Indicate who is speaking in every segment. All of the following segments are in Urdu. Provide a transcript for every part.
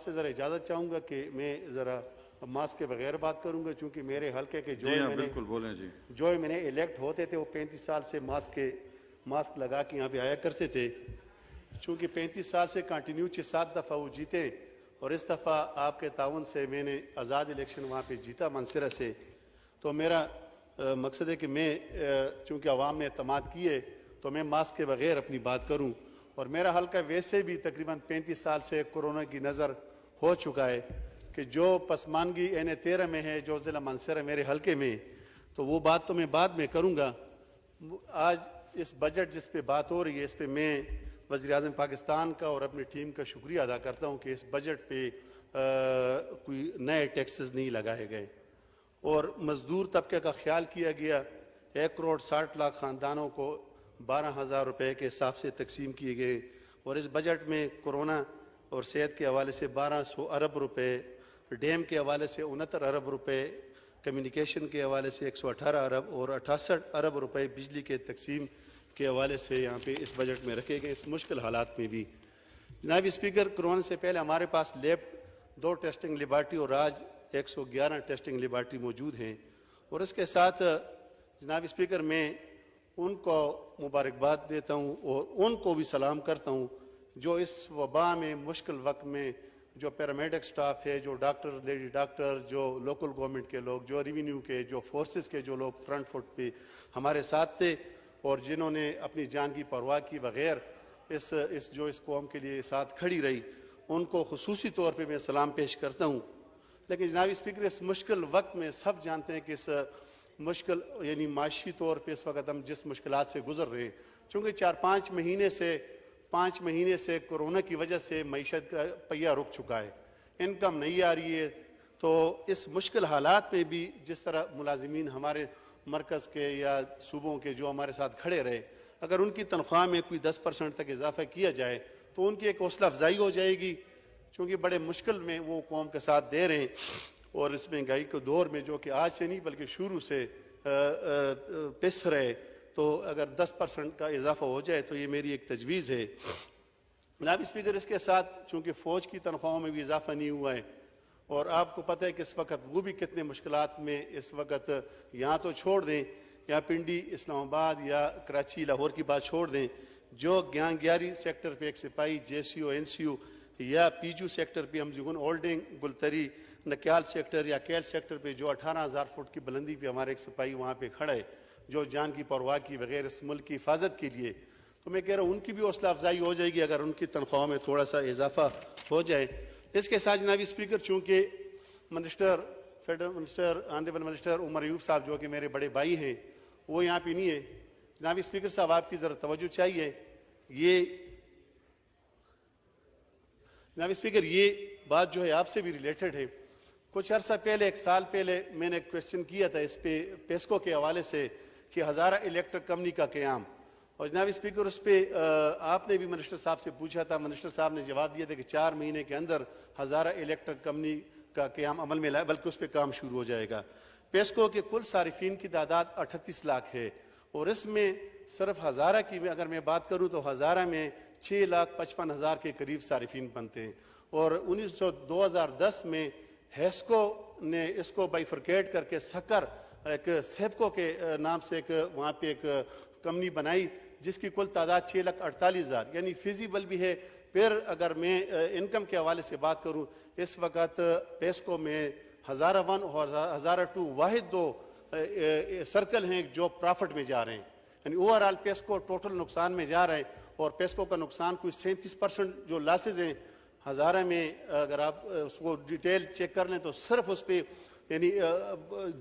Speaker 1: سے ذرا اجازت چاہوں گا کہ میں ذرا ماسک کے بغیر بات کروں گا، چونکہ میرے حلقے کے جو میں نے الیکٹ ہوتے تھے وہ 35 سال سے ماسک لگا کے یہاں پہ آیا کرتے تھے. چونکہ 35 سال سے کنٹینیو 6-7 دفعہ وہ جیتے، اور اس دفعہ آپ کے تعاون سے میں نے آزاد الیکشن وہاں پہ جیتا منصرہ سے. تو میرا مقصد ہے کہ میں چونکہ عوام نے اعتماد کیے تو میں ماسک کے بغیر اپنی بات کروں. اور میرا حلقہ ویسے بھی تقریباً 35 سال سے کورونا کی نظر ہو چکا ہے کہ جو پسماندگی N13 میں ہے جو ضلع منصرہ میرے حلقے میں، تو وہ بات تو میں بعد میں کروں گا. آج اس بجٹ جس پہ بات ہو رہی ہے اس پہ میں وزیر اعظم پاکستان کا اور اپنی ٹیم کا شکریہ ادا کرتا ہوں کہ اس بجٹ پہ کوئی نئے ٹیکسز نہیں لگائے گئے اور مزدور طبقے کا خیال کیا گیا. 1.60 کروڑ خاندانوں کو 12,000 روپے کے حساب سے تقسیم کیے گئے، اور اس بجٹ میں کورونا اور صحت کے حوالے سے 1200 ارب روپے، ڈیم کے حوالے سے 69 ارب روپے، کمیونیکیشن کے حوالے سے 118 ارب اور 68 ارب روپے بجلی کے تقسیم کے حوالے سے یہاں پہ اس بجٹ میں رکھے گئے اس مشکل حالات میں بھی. جناب اسپیکر، کورونا سے پہلے ہمارے پاس 2 ٹیسٹنگ لیبارٹری اور آج 111 ٹیسٹنگ لیبارٹری موجود ہیں. اور اس کے ساتھ جناب اسپیکر میں ان کو مبارکباد دیتا ہوں اور ان کو بھی سلام کرتا ہوں جو اس وبا میں مشکل وقت میں جو پیرامیڈک سٹاف ہے، جو ڈاکٹر، لیڈی ڈاکٹر، جو لوکل گورنمنٹ کے لوگ، جو ریونیو کے، جو فورسز کے جو لوگ فرنٹ فٹ پہ ہمارے ساتھ تھے اور جنہوں نے اپنی جان کی پرواہ کی بغیر اس قوم کے لیے ساتھ کھڑی رہی، ان کو خصوصی طور پہ میں سلام پیش کرتا ہوں. لیکن جناب اسپیکر، اس مشکل وقت میں سب جانتے ہیں کہ اس مشکل یعنی معاشی طور پہ اس وقت ہم جس مشکلات سے گزر رہے ہیں، چونکہ 4-5 مہینے سے کورونا کی وجہ سے معیشت کا پہیہ رک چکا ہے، انکم نہیں آ رہی ہے. تو اس مشکل حالات میں بھی جس طرح ملازمین ہمارے مرکز کے یا صوبوں کے جو ہمارے ساتھ کھڑے رہے، اگر ان کی تنخواہ میں کوئی 10% تک اضافہ کیا جائے تو ان کی ایک حوصلہ افزائی ہو جائے گی، چونکہ بڑے مشکل میں وہ قوم کے ساتھ دے رہے ہیں. اور اس مہنگائی کے دور میں جو کہ آج سے نہیں بلکہ شروع سے پس رہے، تو اگر 10% کا اضافہ ہو جائے تو یہ میری ایک تجویز ہے. جناب اسپیکر، اس کے ساتھ چونکہ فوج کی تنخواہوں میں بھی اضافہ نہیں ہوا ہے، اور آپ کو پتہ ہے کہ اس وقت وہ بھی کتنے مشکلات میں اس وقت، یہاں تو چھوڑ دیں، یا پنڈی، اسلام آباد یا کراچی، لاہور کی بات چھوڑ دیں، جو 11 سیکٹر پہ ایک سپاہی JCO NCO یا PGO سیکٹر پہ ہم جگن اولڈنگ، گلتری، نکیال سیکٹر یا کیل سیکٹر پہ جو 18,000 فٹ کی بلندی پہ ہمارے ایک سپاہی وہاں پہ کھڑا ہے جو جان کی پرواہ کی بغیر اس ملک کی حفاظت کے لیے، تو میں کہہ رہا ہوں ان کی بھی حوصلہ افزائی ہو جائے گی اگر ان کی تنخواہوں میں تھوڑا سا اضافہ ہو جائے. اس کے ساتھ جناب اسپیکر، چونکہ federal minister honourable minister Omar Ayub صاحب جو کہ میرے بڑے بھائی ہیں وہ یہاں پہ نہیں ہے. جناب اسپیکر صاحب، آپ کی ذرا توجہ چاہیے. جناب اسپیکر، یہ بات جو ہے آپ سے بھی ریلیٹڈ ہے. کچھ عرصہ پہلے، 1 سال پہلے میں نے کویسچن کیا تھا اس پہ پیسکو کے حوالے سے کہ ہزارہ الیکٹرک کمپنی کا قیام، اور جناب اسپیکر اس پہ آپ نے بھی منسٹر صاحب سے پوچھا تھا، منسٹر صاحب نے جواب دیا تھا کہ 4 مہینے کے اندر ہزارہ الیکٹرک کمپنی کا قیام عمل میں لائے، بلکہ اس پہ کام شروع ہو جائے گا. پیسکو کے کل صارفین کی تعداد 38 لاکھ ہے، اور اس میں صرف ہزارہ کی اگر میں بات کروں تو ہزارہ میں 6,55,000 کے قریب صارفین بنتے ہیں. اور 2010 میں ہیسکو نے اس کو بائیفرکیٹ کر کے سکر ایک سیپکو کے نام سے ایک وہاں پہ ایک کمپنی بنائی جس کی کل تعداد 6,48,000 یعنی فیزیبل بھی ہے. پھر اگر میں انکم کے حوالے سے بات کروں، اس وقت پیسکو میں ہزارہ 1 اور ہزارہ 2 واحد 2 سرکل ہیں جو پرافٹ میں جا رہے ہیں، یعنی اوورآل پیسکو ٹوٹل نقصان میں جا رہا ہے، اور پیسکو کا نقصان کوئی 37% جو لاسز ہیں ہزارہ میں، اگر آپ اس کو ڈیٹیل چیک کر لیں تو صرف اس پہ یعنی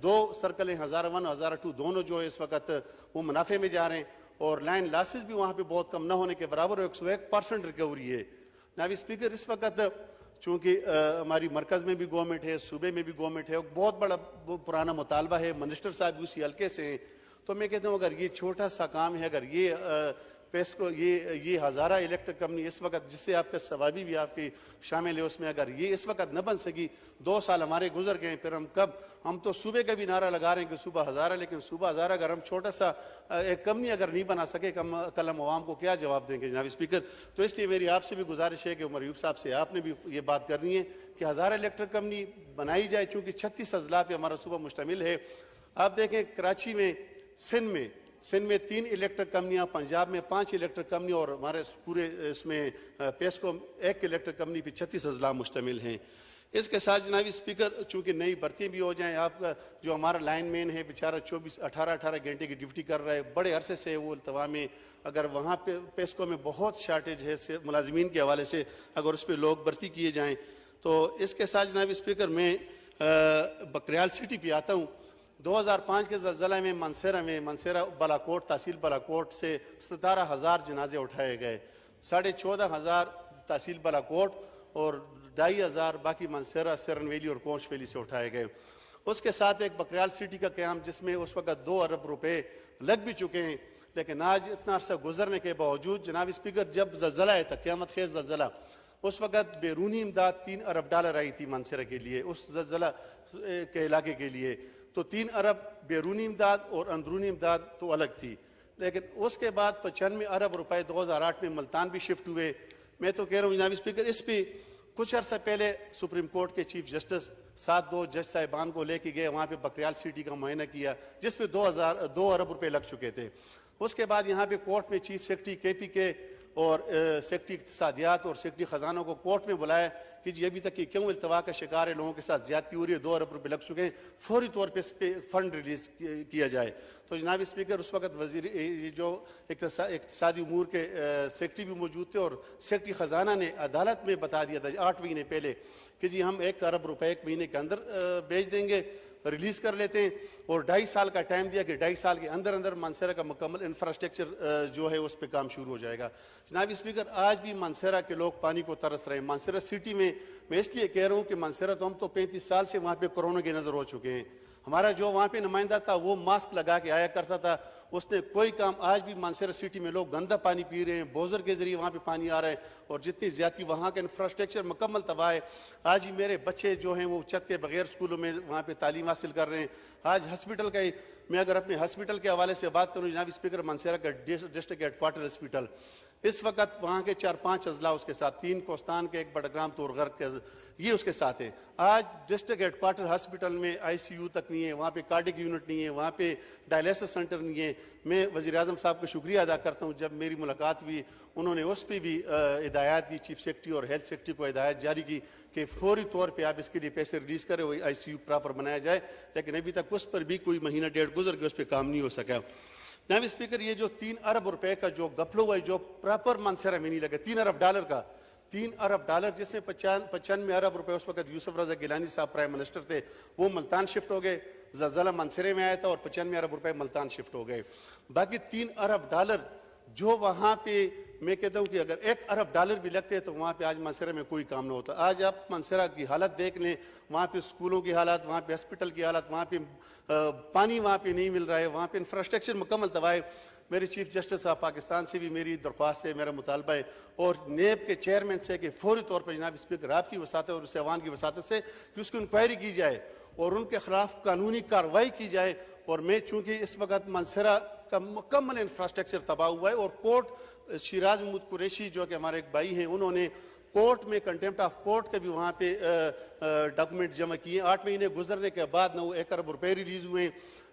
Speaker 1: 2 سرکلیں ہزارہ 1 اور ہزارہ 2 دونوں جو اس وقت وہ منافع میں جا رہے ہیں، اور لائن لاسز بھی وہاں پہ بہت کم نہ ہونے کے برابر 101% ریکوری ہے. جناب اسپیکر، اس وقت چونکہ ہماری مرکز میں بھی گورنمنٹ ہے، صوبے میں بھی گورنمنٹ ہے، بہت بڑا پرانا مطالبہ ہے، منسٹر صاحب بھی اسی حلقے سے ہیں، تو میں کہتا ہوں اگر یہ چھوٹا سا کام ہے، اگر یہ پیسکو یہ ہزارہ الیکٹرک کمپنی اس وقت جس سے آپ کا ثوابی بھی آپ کی شامل ہے اس میں، اگر یہ اس وقت نہ بن سکی، 2 سال ہمارے گزر گئے، پھر ہم تو صوبے کا بھی نعرہ لگا رہے ہیں کہ صوبہ ہزارہ، لیکن صوبہ ہزارہ اگر ہم چھوٹا سا ایک کمپنی اگر نہیں بنا سکے، کل ہم عوام کو کیا جواب دیں گے جناب اسپیکر؟ تو اس لیے میری آپ سے بھی گزارش ہے کہ عمر ایوب صاحب سے آپ نے بھی یہ بات کرنی ہے کہ ہزارہ الیکٹرک کمپنی بنائی جائے، چونکہ 36 اضلاع پہ ہمارا صوبہ مشتمل ہے۔ آپ دیکھیں کراچی میں، سندھ میں 3 الیکٹرک کمپنیاں، پنجاب میں 5 الیکٹرک کمپنی، اور ہمارے پورے اس میں پیسکو 1 الیکٹرک کمپنی پہ 36 اضلاع مشتمل ہیں۔ اس کے ساتھ جناب اسپیکر چونکہ نئی بھرتیاں بھی ہو جائیں، آپ کا جو ہمارا لائن مین ہے بیچارہ 18 گھنٹے کی ڈیوٹی کر رہا ہے، بڑے عرصے سے وہ التوا میں، اگر وہاں پہ پیسکو میں بہت شارٹیج ہے ملازمین کے حوالے سے، اگر اس پہ لوگ بھرتی کیے جائیں تو اس کے ساتھ جناب اسپیکر میں بکریال سٹی پہ آتا ہوں۔ 2005 کے زلزلہ میں منسیرہ بالاکوٹ، تحصیل بالاکوٹ سے 17,000 جنازے اٹھائے گئے، 14,500 تحصیل بالاکوٹ اور 2,500 باقی منسیرہ، سرن ویلی اور کونچ ویلی سے اٹھائے گئے۔ اس کے ساتھ ایک بکریال سٹی کا قیام جس میں اس وقت 2 ارب روپے لگ بھی چکے ہیں، لیکن آج اتنا عرصہ گزرنے کے باوجود جناب اسپیکر جب زلزلہ آیا تھا، قیامت خیز زلزلہ، اس وقت بیرونی امداد $3 ارب آئی تھی منسیرہ کے لیے، اس زلزلہ کے علاقے کے لیے، تو 3 ارب بیرونی امداد اور اندرونی امداد تو الگ تھی، لیکن اس کے بعد 95 ارب روپے 2008 میں ملتان بھی شفٹ ہوئے۔ میں تو کہہ رہا ہوں جناب اسپیکر، اس پہ کچھ عرصہ پہلے سپریم کورٹ کے چیف جسٹس 2 جج صاحبان کو لے کے گئے، وہاں پہ بکریال سٹی کا معائنہ کیا جس پہ 2 ارب روپے لگ چکے تھے۔ اس کے بعد یہاں پہ کورٹ میں چیف سیکرٹری KPK اور سیکرٹری اقتصادیات اور سیکرٹری خزانوں کو کورٹ میں بلایا کہ جی ابھی تک یہ کیوں التوا کا شکار ہے، لوگوں کے ساتھ زیادتی ہو رہی ہے، 2 ارب روپے لگ چکے ہیں، فوری طور پہ اس پہ فنڈ ریلیز کیا جائے۔ تو جناب اسپیکر اس وقت وزیر جو اقتصادی امور کے سیکرٹری بھی موجود تھے اور سیکرٹری خزانہ نے عدالت میں بتا دیا تھا 8 مہینے پہلے کہ جی ہم 1 ارب روپے 1 مہینے کے اندر بھیج دیں گے، ریلیز کر لیتے ہیں، اور 2.5 سال کا ٹائم دیا کہ 2.5 سال کے اندر منسیرہ کا مکمل انفراسٹرکچر جو ہے اس پہ کام شروع ہو جائے گا۔ جناب اسپیکر آج بھی منسیرہ کے لوگ پانی کو ترس رہے ہیں۔ منسیرہ سٹی میں اس لیے کہہ رہا ہوں کہ منسیرہ تو ہم تو 35 سال سے وہاں پہ کورونا کے نظر ہو چکے ہیں، ہمارا جو وہاں پہ نمائندہ تھا وہ ماسک لگا کے آیا کرتا تھا، اس نے کوئی کام، آج بھی منسیرہ سٹی میں لوگ گندا پانی پی رہے ہیں، بوزر کے ذریعے وہاں پہ پانی آ رہا ہے، اور جتنی زیادتی وہاں کا انفراسٹرکچر مکمل تباہ ہے۔ آج ہی میرے بچے جو ہیں وہ چھت کے بغیر اسکولوں میں وہاں پہ تعلیم حاصل کر رہے ہیں۔ آج ہسپیٹل کا میں اگر اپنے ہسپیٹل کے حوالے سے بات کروں جناب اسپیکر، منسیرہ کا ڈسٹرکٹ ہیڈ کوارٹر ہسپیٹل، اس وقت وہاں کے 4-5 اضلاع اس کے ساتھ، 3 کوستان کے، 1 بڑگرام تورغر کے، یہ اس کے ساتھ ہے۔ آج ڈسٹرکٹ ہیڈ کوارٹر ہسپیٹل میں ICU تک نہیں ہے، وہاں پہ کارڈک یونٹ نہیں ہے، وہاں پہ ڈائلیسس سینٹر نہیں ہے۔ میں وزیر اعظم صاحب کا شکریہ ادا کرتا ہوں، جب میری ملاقات ہوئی انہوں نے اس پہ بھی ہدایات دی، چیف سیکرٹری اور ہیلتھ سیکرٹری کو ہدایت جاری کی کہ فوری طور پہ آپ اس کے لیے پیسے ریلیز کریں، وہ ICU پراپر بنایا جائے، لیکن ابھی تک اس پر بھی کوئی مہینہ 1.5 گزر گیا، اس پہ کام نہیں ہو سکا۔ جناب اسپیکر یہ جو 3 ارب روپے کا جو گپلو ہوا ہے، جو پراپر منسیرہ میں نہیں لگا، $3 ارب کا، $3 ارب جس میں 95 ارب روپے اس وقت یوسف رضا گیلانی صاحب پرائم منسٹر تھے، وہ ملتان شفٹ ہو گئے، زلزلہ منسیرے میں آیا تھا اور 95 ارب روپے ملتان شفٹ ہو گئے۔ باقی $3 ارب جو وہاں پہ میں کہتا ہوں کہ اگر $1 ارب بھی لگتے تو وہاں پہ آج منسیرہ میں کوئی کام نہ ہوتا۔ آج آپ منسیرہ کی حالت دیکھ لیں، وہاں پہ اسکولوں کی حالت، وہاں پہ ہسپیٹل کی حالت، وہاں پہ پانی وہاں پہ نہیں مل رہا ہے، وہاں پہ انفراسٹرکچر مکمل تباہ ہے۔ میرے چیف جسٹس صاحب پاکستان سے بھی میری درخواست ہے، میرا مطالبہ ہے، اور نیب کے چیئرمین سے کہ فوری طور پر جناب اسپیکر آپ کی وساطت اور اس ایوان کی وساطت سے کہ اس کی انکوائری کی جائے اور ان کے خلاف قانونی کارروائی کی جائے۔ اور میں چونکہ اس وقت منسیرہ کا مکمل انفراسٹرکچر تباہ ہوا ہے، اور کورٹ شیراز محمود قریشی جو کہ ہمارے ایک بھائی ہیں، انہوں نے کورٹ میں کنٹیمپٹ آف کورٹ کا بھی وہاں پہ ڈاکومنٹ جمع کیے۔ 8 مہینے گزرنے کے بعد نہ وہ 1 ارب روپے ریلیز ہوئے ہیں،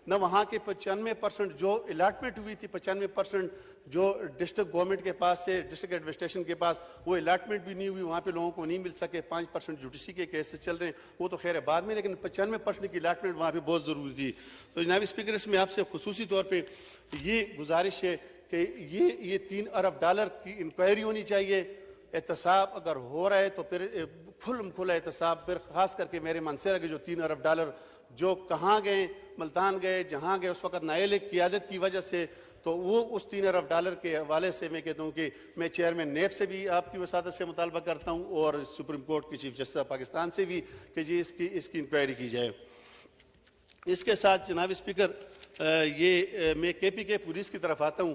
Speaker 1: نہ وہاں کے 95% جو الاٹمنٹ ہوئی تھی، 95% جو ڈسٹرکٹ گورنمنٹ کے پاس سے، ڈسٹرکٹ ایڈمنسٹریشن کے پاس، وہ الاٹمنٹ بھی نہیں ہوئی، وہاں پہ لوگوں کو نہیں مل سکے۔ 5% جوڈیشری کے کیسز چل رہے ہیں، وہ تو خیر بعد میں، لیکن 95% کی الاٹمنٹ وہاں پہ بہت ضروری تھی۔ تو جناب اسپیکر اس میں آپ سے خصوصی طور پہ یہ گزارش ہے کہ یہ $3 ارب کی انکوائری ہونی چاہیے۔ احتساب اگر ہو رہا ہے تو پھر کھلا احتساب، پھر خاص کر کے میرے منسیرہ کے جو $3 ارب جو کہاں گئے، ملتان گئے، جہاں گئے، اس وقت نائل قیادت کی وجہ سے، تو وہ اس $3 ارب کے حوالے سے میں کہتا ہوں کہ میں چیئرمین نیب سے بھی آپ کی وساطت سے مطالبہ کرتا ہوں اور سپریم کورٹ کے چیف جسٹس پاکستان سے بھی کہ جی اس کی انکوائری کی جائے۔ اس کے ساتھ جناب اسپیکر یہ میں KPK پولیس کی طرف آتا ہوں۔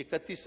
Speaker 1: 31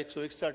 Speaker 1: 161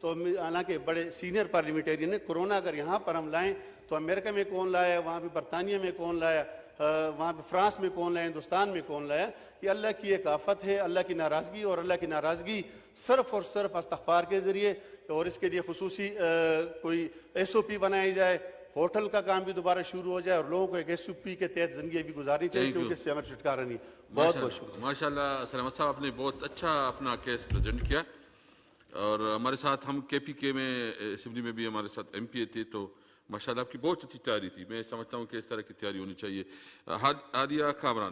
Speaker 1: تو حالانکہ بڑے سینئر پارلیمنٹیرین ہیں. کورونا اگر یہاں پر ہم لائیں تو امریکہ میں کون لایا, وہاں پہ برطانیہ میں کون لایا, وہاں پہ فرانس میں کون لایا, ہندوستان میں کون لایا. یہ اللہ کی ایک آفت ہے, اللہ کی ناراضگی, اور اللہ کی ناراضگی صرف اور صرف استغفار کے ذریعے. اور اس کے لیے خصوصی کوئی SOP بنائی جائے, ہوٹل کا کام بھی دوبارہ شروع ہو جائے, اور لوگوں کو ایک SOP کے تحت زندگی بھی گزارنی چاہیے, کیونکہ اس سے ہمیں چھٹکارا نہیں. بہت بہت شکریہ.
Speaker 2: ماشاءاللہ سلامت صاحب, آپ نے بہت اچھا اپنا کیس پریزنٹ کیا, اور ہمارے ساتھ ہم KPK میں اسمبلی میں بھی ہمارے ساتھ MPA تھے, تو ماشاءاللہ آپ کی بہت اچھی تیاری تھی. میں سمجھتا ہوں کہ اس طرح کی تیاری ہونی چاہیے. عالیہ کامران.